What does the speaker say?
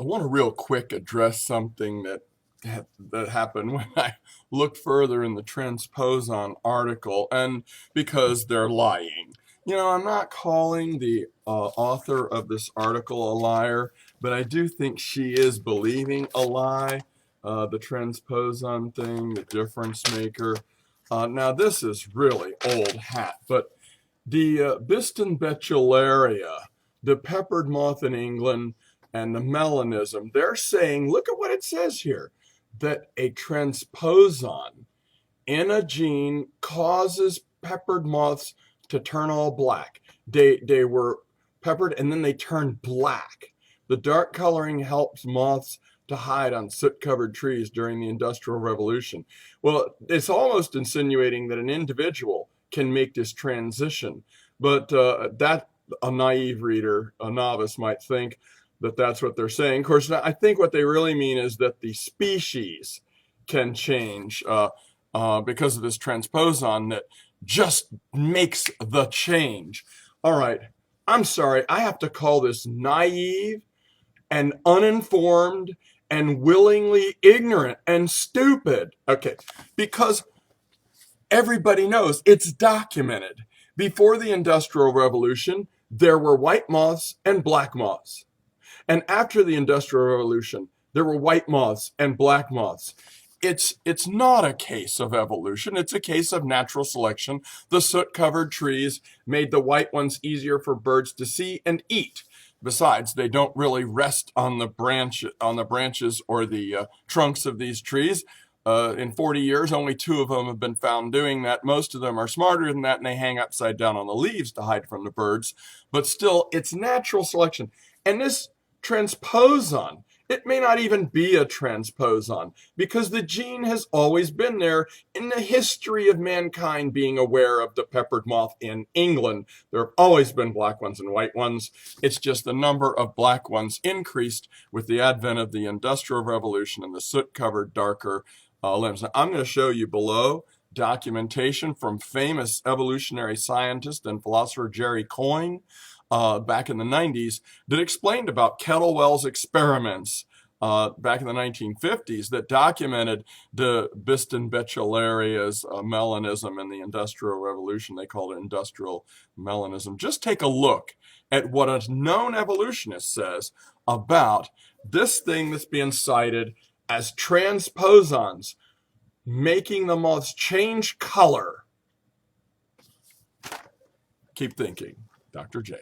I want to real quick address something that happened when I looked further in the Transposon article, and because they're lying. I'm not calling the author of this article a liar, but I do think she is believing a lie. The transposon thing, the difference maker. Now, this is really old hat, but the Biston betullaria, the peppered moth in England, and the melanism, they're saying, look at what it says here, that a transposon in a gene causes peppered moths to turn all black. They were peppered and then they turned black. The dark coloring helps moths to hide on soot-covered trees during the Industrial Revolution. Well, it's almost insinuating that an individual can make this transition, but that a naive reader, a novice, might think that that's what they're saying. Of course, I think what they really mean is that the species can change because of this transposon that just makes the change. All right, I'm sorry, I have to call this naive and uninformed and willingly ignorant and stupid. Okay, because everybody knows it's documented. Before the Industrial Revolution, there were white moths and black moths. And after the Industrial Revolution, there were white moths and black moths. It's not a case of evolution. It's a case of natural selection. The soot-covered trees made the white ones easier for birds to see and eat. Besides, they don't really rest on the branches or the trunks of these trees. In 40 years, only 2 of them have been found doing that. Most of them are smarter than that, and they hang upside down on the leaves to hide from the birds. But still, it's natural selection. And this transposon, it may not even be a transposon, because the gene has always been there in the history of mankind being aware of the peppered moth in England. There have always been black ones and white ones. It's just the number of black ones increased with the advent of the Industrial Revolution and the soot-covered darker limbs. Now, I'm going to show you below documentation from famous evolutionary scientist and philosopher Jerry Coyne back in the 90s that explained about Kettlewell's experiments back in the 1950s that documented the Biston betularia's melanism in the Industrial Revolution. They called it industrial melanism. Just take a look at what a known evolutionist says about this thing that's being cited as transposons, making the moths change color. Keep thinking. Dr. J.